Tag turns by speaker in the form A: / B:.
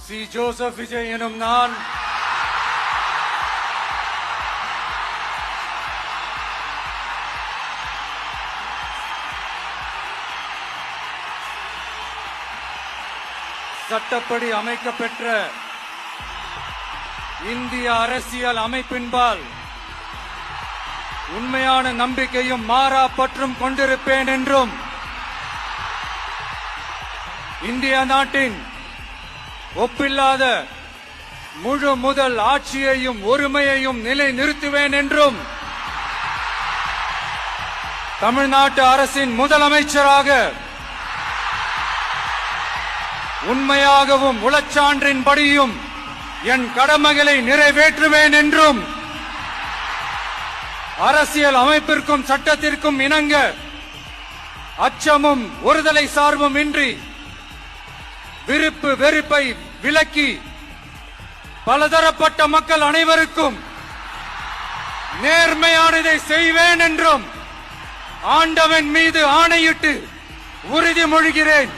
A: C. Joseph Vijay எனும் நான் சட்டப்படி அமைக்கப்பெற்ற இந்திய அரசியல் அமைப்பின்பால் உண்மையான நம்பிக்கையும் மாறா பற்றும் கொண்டிருப்பேன் என்றும் இந்திய நாட்டின் ஒப்பில்லாத முழு முதல் ஆட்சியையும் ஒருமையையும் நிலைநிறுத்துவேன் என்றும் தமிழ்நாட்டு அரசின் முதலமைச்சராக உண்மையாகவும் உளச்சான்றின்படியும் என் கடமைகளை நிறைவேற்றுவேன் என்றும் அரசியல் அமைப்பிற்கும் சட்டத்திற்கும் இணங்க அச்சமும் ஒருதலை சார்பும் இன்றி விருப்பு வெறுப்பை விலக்கி பலதரப்பட்ட மக்கள் அனைவருக்கும் நேர்மையானதை செய்வேன் என்றும் ஆண்டவன் மீது ஆணையிட்டு உறுதிமொழிகிறேன்.